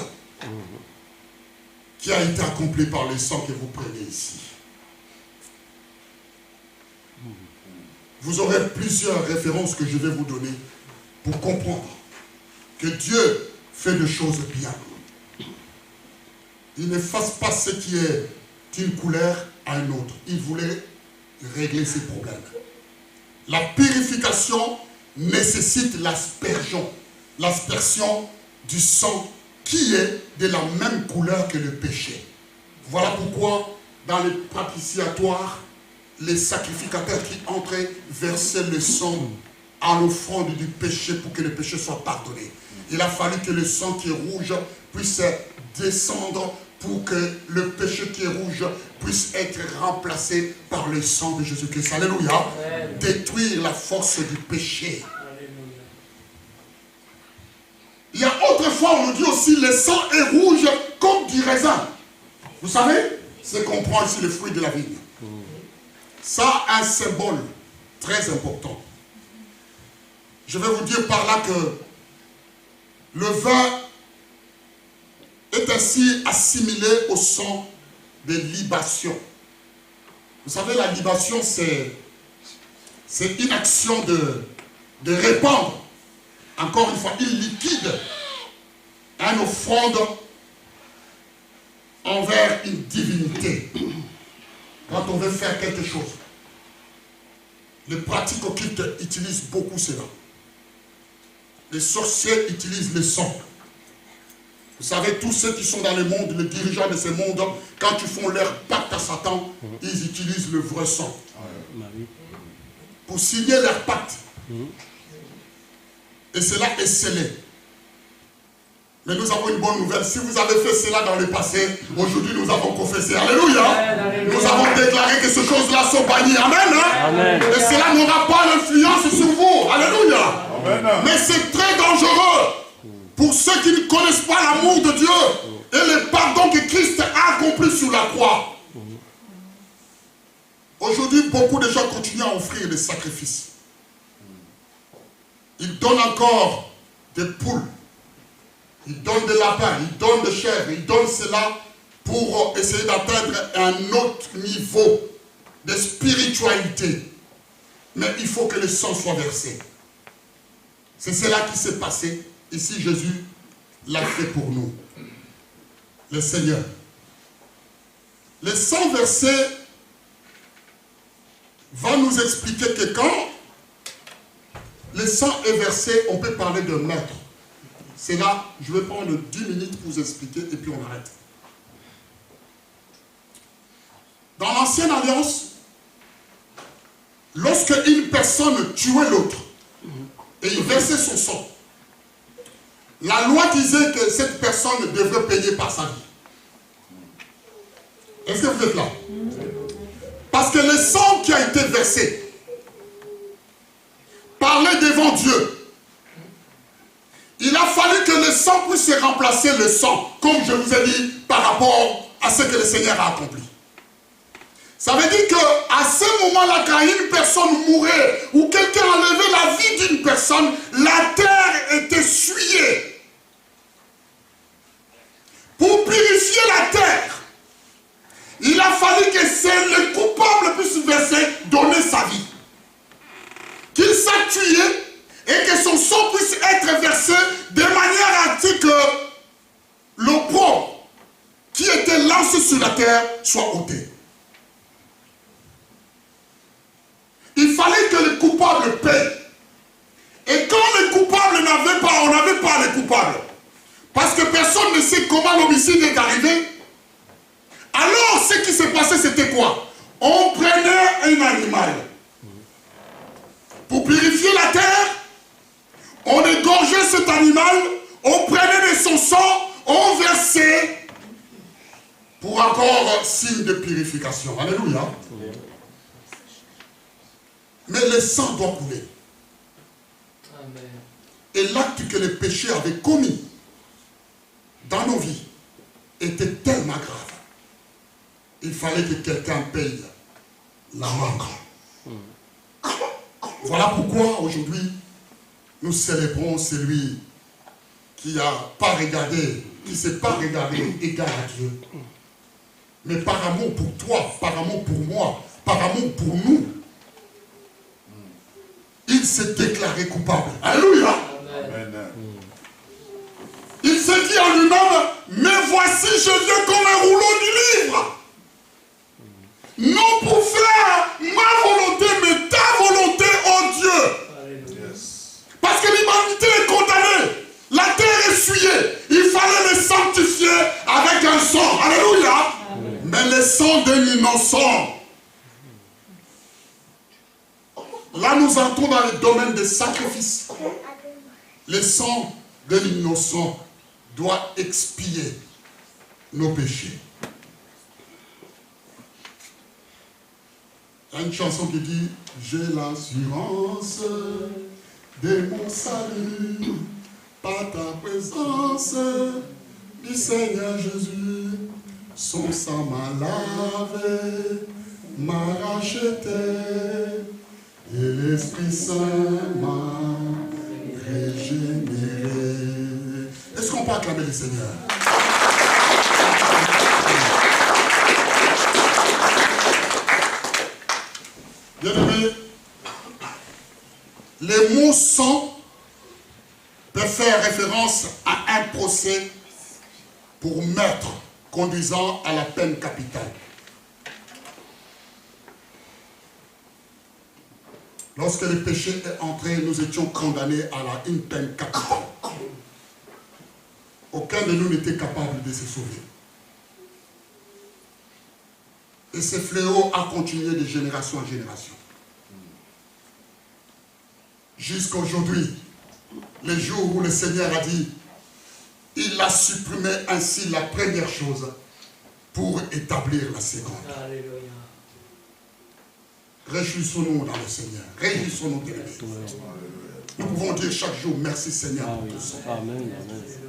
qui a été accompli par le sang que vous prenez ici. Vous aurez plusieurs références que je vais vous donner pour comprendre que Dieu fait des choses bien. Il n'efface pas ce qui est d'une couleur à une autre. Il voulait régler ses problèmes. La purification nécessite l'aspersion du sang qui est de la même couleur que le péché. Voilà pourquoi dans les propitiatoires, les sacrificateurs qui entraient versaient le sang à l'offrande du péché pour que le péché soit pardonné. Il a fallu que le sang qui est rouge puisse descendre pour que le péché qui est rouge puisse être remplacé par le sang de Jésus-Christ. Alléluia. Amen. Détruire la force du péché. Alléluia. Il y a autrefois, on nous dit aussi, le sang est rouge comme du raisin. Vous savez, c'est qu'on prend ici le fruit de la vigne. Ça a un symbole très important. Je vais vous dire par là que le vin est ainsi assimilé au sang de libation. Vous savez, la libation, c'est une action de répandre, encore une fois, une liquide, une offrande envers une divinité. Quand on veut faire quelque chose, les pratiques occultes utilisent beaucoup cela. Les sorciers utilisent le sang. Vous savez, tous ceux qui sont dans le monde, les dirigeants de ce monde, quand ils font leur pacte à Satan, ils utilisent le vrai sang. Pour signer leur pacte. Et cela est scellé. Mais nous avons une bonne nouvelle. Si vous avez fait cela dans le passé, aujourd'hui nous avons confessé. Alléluia. Alléluia. Nous avons déclaré que ces choses-là sont bannies. Amen. Hein? Amen. Et cela n'aura pas d'influence sur vous. Alléluia. Amen. Mais c'est très dangereux pour ceux qui ne connaissent pas l'amour de Dieu et le pardon que Christ a accompli sur la croix. Aujourd'hui, beaucoup de gens continuent à offrir des sacrifices. Il donne encore des poules. Il donne des lapins, il donne des chèvres, il donne cela pour essayer d'atteindre un autre niveau de spiritualité. Mais il faut que le sang soit versé. C'est cela qui s'est passé. Ici, Jésus l'a fait pour nous. Le Seigneur. Le sang versé va nous expliquer que quand le sang est versé, on peut parler de meurtre. C'est là, je vais prendre 10 minutes pour vous expliquer et puis on arrête. Dans l'ancienne alliance, lorsque une personne tuait l'autre et il versait son sang, la loi disait que cette personne devrait payer par sa vie. Est-ce que vous êtes là? Parce que le sang qui a été versé parlait devant Dieu. Il a fallu que le sang puisse remplacer le sang, comme je vous ai dit, par rapport à ce que le Seigneur a accompli. Ça veut dire qu'à ce moment-là, quand une personne mourait ou quelqu'un enlevait la vie d'une personne, la terre était souillée. Pour purifier la terre, il a fallu que le coupable puisse verser, donner sa vie. Qu'il soit tué et que son sang puisse être versé de manière à ce que l'opprobre qui était lancé sur la terre soit ôté. Il fallait que le coupable paye. Et quand le coupable n'avait pas, on n'avait pas le coupable. Parce que personne ne sait comment l'homicide est arrivé. Alors, ce qui s'est passé, c'était quoi? On prenait un animal. Pour purifier la terre, on égorgeait cet animal, on prenait de son sang, on versait pour encore signe de purification. Alléluia. Mais le sang doit couler. Amen. Et l'acte que le péché avait commis dans nos vies était tellement grave. Il fallait que quelqu'un paye l'amende. Voilà pourquoi aujourd'hui nous célébrons celui qui n'a pas regardé, qui ne s'est pas regardé égal à Dieu. Mais par amour pour toi, par amour pour moi, par amour pour nous, il s'est déclaré coupable. Alléluia. Amen. Il s'est dit en lui-même, mais voici je viens comme un rouleau du livre. Non pour faire ma volonté, mais ta volonté, oh Dieu. Alléluia. Parce que l'humanité est condamnée. La terre est souillée. Il fallait le sanctifier avec un sang. Alléluia. Mais le sang d'un innocent. Là, nous entrons dans le domaine des sacrifices. Le sang de l'innocent doit expier nos péchés. Il y a une chanson qui dit « J'ai l'assurance de mon salut, par ta présence, du Seigneur Jésus. Son sang m'a lavé, m'a racheté, et l'Esprit Saint m'a régénéré. » Est-ce qu'on peut acclamer le Seigneur? Bien-aimés, les mots sang peuvent faire référence à un procès pour meurtre conduisant à la peine capitale. Lorsque le péché est entré, nous étions condamnés à une peine capitale. Aucun de nous n'était capable de se sauver. Et ce fléau a continué de génération en génération. Jusqu'à aujourd'hui, le jour où le Seigneur a dit, il a supprimé ainsi la première chose pour établir la seconde. Alléluia. Réjouissons-nous dans le Seigneur. Réjouissons-nous de l'Église. Nous pouvons dire chaque jour, merci Seigneur pour tout ça.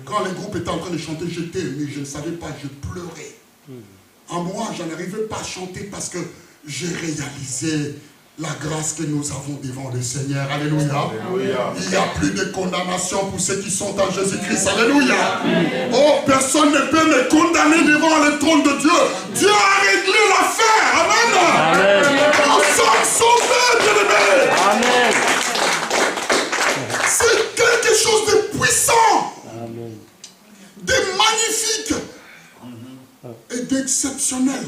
Quand le groupe était en train de chanter, j'étais ému, je ne savais pas, je pleurais. En moi, je n'arrivais pas à chanter parce que j'ai réalisé la grâce que nous avons devant le Seigneur. Alléluia. Alléluia. Il n'y a plus de condamnation pour ceux qui sont en Jésus-Christ. Alléluia. Oh, personne ne peut me condamner devant le trône de Dieu. Dieu a réglé l'affaire. Amen. Nous sommes sauvés, bien-aimés. Amen. C'est quelque chose de puissant, de magnifique et d'exceptionnel.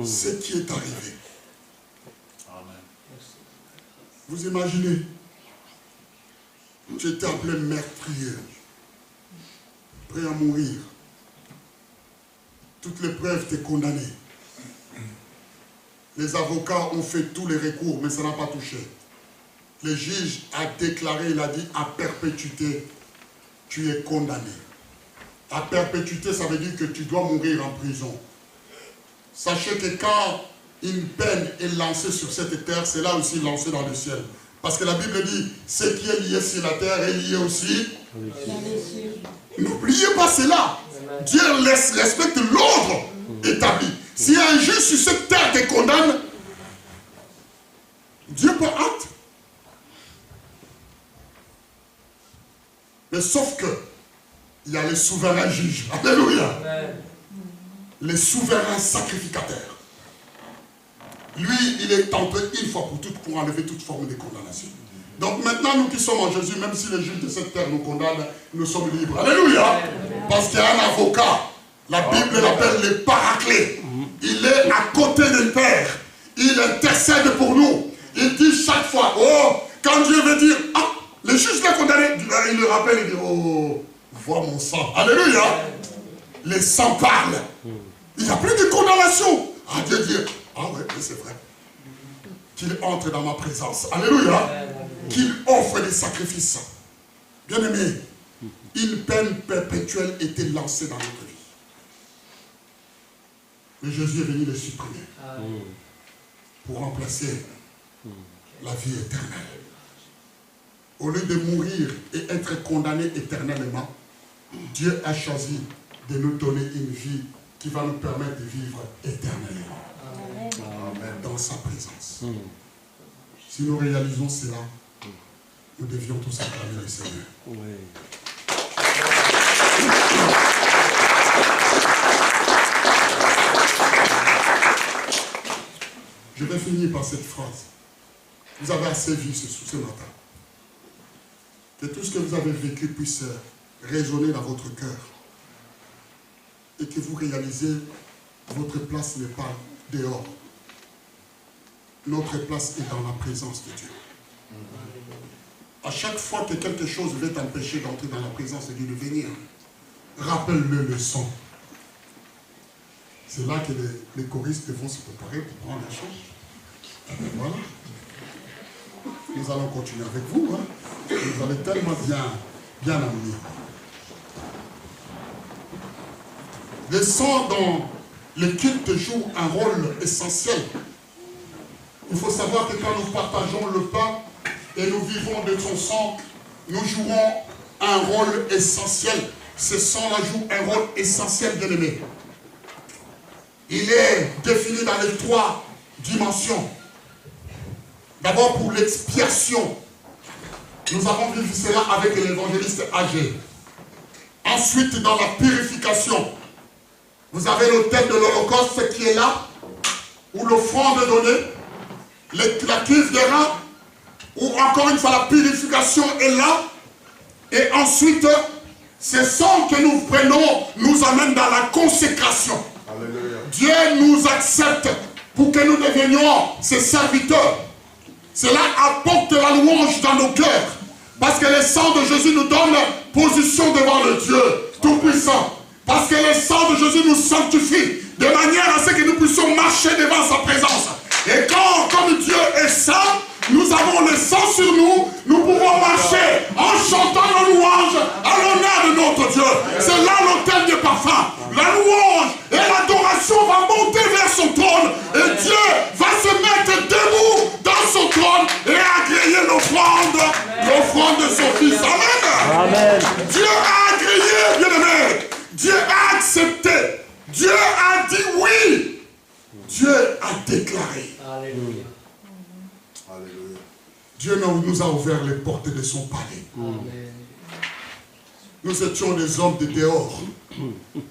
Ce qui est arrivé. Vous imaginez, tu étais appelé meurtrier, prêt à mourir. Toutes les preuves t'ont condamné. Les avocats ont fait tous les recours, mais ça n'a pas touché. Le juge a déclaré, il a dit à perpétuité, tu es condamné. À perpétuité, ça veut dire que tu dois mourir en prison. Sachez que quand une peine est lancée sur cette terre, c'est là aussi lancée dans le ciel. Parce que la Bible dit, ce qui est lié sur la terre est lié aussi. N'oubliez pas cela. Dieu respecte l'ordre établi. Si un juge sur cette terre te condamne, Dieu peut acte. Mais sauf que, il y a les souverains juges. Alléluia. Les souverains sacrificateurs. Lui, il est entré une fois pour toutes pour enlever toute forme de condamnation. Donc maintenant, nous qui sommes en Jésus, même si les juges de cette terre nous condamnent, nous sommes libres. Alléluia. Parce qu'il y a un avocat. La Bible l'appelle le paraclet. Il est à côté du Père. Il intercède pour nous. Il dit chaque fois, oh, quand Dieu veut dire, ah, le juge l'a condamné, il le rappelle, il dit, oh, vois mon sang. Alléluia. Le sang parle. Il n'y a plus de condamnation. Ah, Dieu dit, ah ouais, c'est vrai. Qu'il entre dans ma présence. Alléluia. Qu'il offre des sacrifices. Bien-aimé, une peine perpétuelle était lancée dans notre vie. Mais Jésus est venu le supprimer. Pour remplacer la vie éternelle. Au lieu de mourir et être condamné éternellement, Dieu a choisi de nous donner une vie qui va nous permettre de vivre éternellement. Amen. Dans sa présence. Si nous réalisons cela, nous devions tous acclamer le Seigneur. Je vais finir par cette phrase. Vous avez assez vu ce matin. Que tout ce que vous avez vécu puisse résonner dans votre cœur. Et que vous réalisez, votre place n'est pas dehors. Notre place est dans la présence de Dieu. À chaque fois que quelque chose veut t'empêcher d'entrer dans la présence de Dieu, de venir, rappelle-le le son. C'est là que les choristes vont se préparer pour prendre la chant. Voilà. Nous allons continuer avec vous. Hein. Vous allez tellement bien amener. Le sang dans le culte joue un rôle essentiel. Il faut savoir que quand nous partageons le pain et nous vivons de son sang, nous jouons un rôle essentiel. Ce sang-là joue un rôle essentiel, bien-aimé. Il est défini dans les 3 dimensions. D'abord pour l'expiation. Nous avons vu cela avec l'évangéliste Agé. Ensuite, dans la purification. Vous avez l'autel de l'Holocauste qui est là, où l'offrande est donnée, la cuve des reins, où encore une fois la purification est là. Et ensuite, ce sang que nous prenons nous amène dans la consécration. Alléluia. Dieu nous accepte pour que nous devenions ses serviteurs. Cela apporte la louange dans nos cœurs. Parce que le sang de Jésus nous donne position devant le Dieu Tout-Puissant. Parce que le sang de Jésus nous sanctifie de manière à ce que nous puissions marcher devant sa présence. Et quand, comme Dieu est saint, nous avons le sang sur nous, nous pouvons marcher en chantant nos louanges à l'honneur de notre Dieu. C'est là l'autel du parfum. La louange et l'adoration vont monter vers son trône. Et Dieu va se mettre debout dans son trône et agréer l'offrande de son Fils. Amen. Amen. Dieu a agréé, bien-aimé. Dieu a accepté. Dieu a dit oui. déclaré. Alléluia. Alléluia. Dieu nous a ouvert les portes de son palais. Amen. Nous étions des hommes de dehors,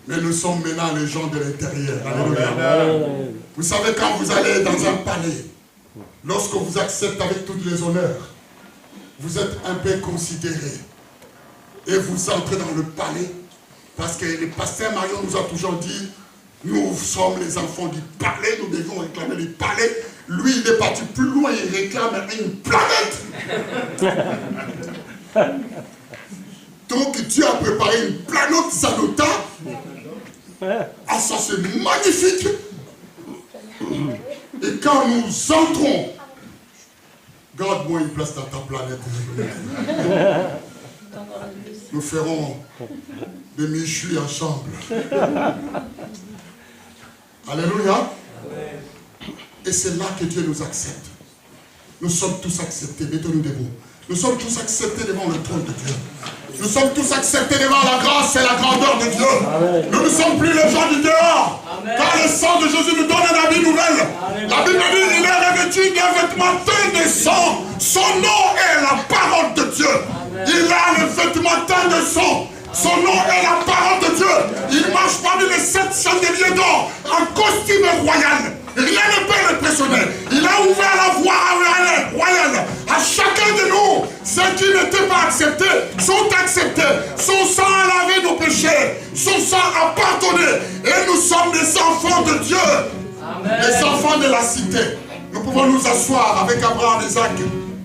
mais nous sommes maintenant les gens de l'intérieur. Alléluia. Vous savez, quand vous allez dans un palais, lorsque vous acceptez avec tous les honneurs, vous êtes un peu considéré. Et vous entrez dans le palais, parce que le pasteur Marion nous a toujours dit, nous sommes les enfants du palais, nous devons réclamer le palais. Lui, il est parti plus loin, il réclame une planète. Donc Dieu a préparé une planète Zanota. Ah, ça c'est magnifique. Et quand nous entrons, garde-moi une place dans ta planète. Nous ferons des michus ensemble. Alléluia. Et c'est là que Dieu nous accepte. Nous sommes tous acceptés. Mettons-nous debout. Nous sommes tous acceptés devant le trône de Dieu. Nous sommes tous acceptés devant la grâce et la grandeur de Dieu. Amen. Nous ne sommes plus les gens du dehors. Amen. Car le sang de Jésus nous donne un habit nouvelle. Amen. La Bible dit il est revêtu d'un vêtement teint de sang. Son nom est la parole de Dieu. Amen. Il a le vêtement teint de sang. Son nom est la parole de Dieu. Il marche parmi les 7 chandeliers d'or en costume royal. Rien ne peut l'impressionner. Il a ouvert la voie royale à chacun de nous. Ceux qui n'étaient pas acceptés sont acceptés. Son sang a lavé nos péchés. Son sang a pardonné. Et nous sommes des enfants de Dieu. Amen. Les enfants de la cité. Nous pouvons nous asseoir avec Abraham et Isaac.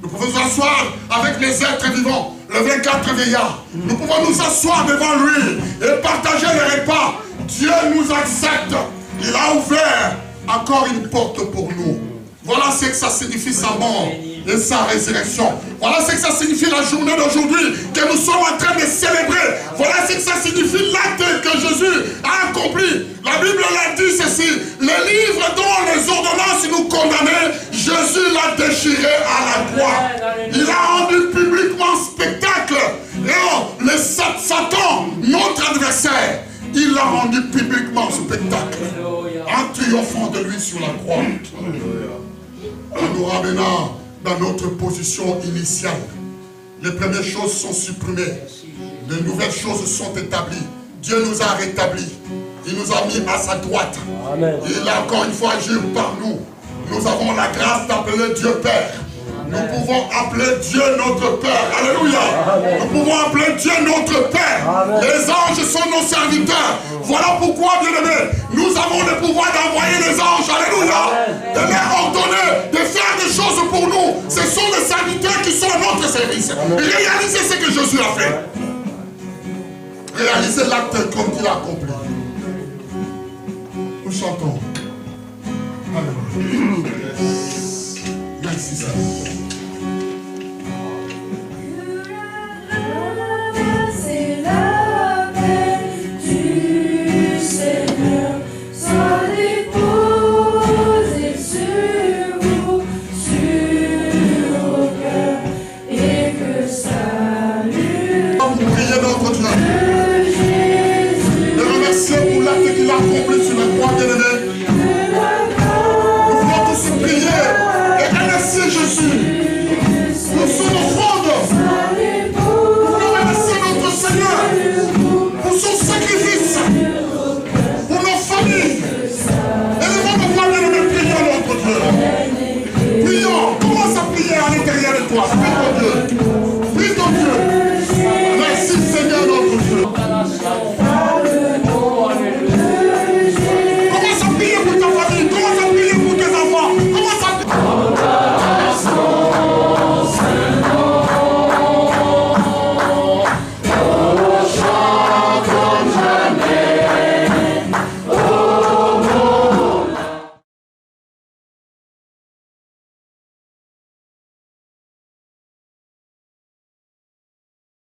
Nous pouvons nous asseoir avec les êtres vivants. Le 24 vieillards. Nous pouvons nous asseoir devant lui et partager les repas. Dieu nous accepte. Il a ouvert encore une porte pour nous. Voilà ce que ça signifie sa mort et sa résurrection. Voilà ce que ça signifie la journée d'aujourd'hui que nous sommes en train de célébrer. Voilà ce que ça signifie l'acte que Jésus a accompli. La Bible l'a dit ceci. Le livre dont les ordonnances nous condamnaient, Jésus l'a déchiré à la croix. Il a rendu publiquement spectacle. Et le Satan, notre adversaire, il l'a rendu publiquement spectacle. En triomphant de lui sur la croix. En nous ramenant dans notre position initiale. Les premières choses sont supprimées. De nouvelles choses sont établies. Dieu nous a rétablis. Il nous a mis à sa droite. Amen. Il a encore une fois agi par nous. Nous avons la grâce d'appeler Dieu Père. Nous pouvons appeler Dieu notre Père. Alléluia. Amen. Nous pouvons appeler Dieu notre Père. Amen. Les anges sont nos serviteurs. Voilà pourquoi, bien-aimés, nous avons le pouvoir d'envoyer les anges. Alléluia. De leur ordonner de faire des choses pour nous. Ce sont les serviteurs qui sont à notre service. Réalisez ce que Jésus a fait. Réalisez l'acte comme il a accompli. Nous chantons. Alléluia. Merci Seigneur.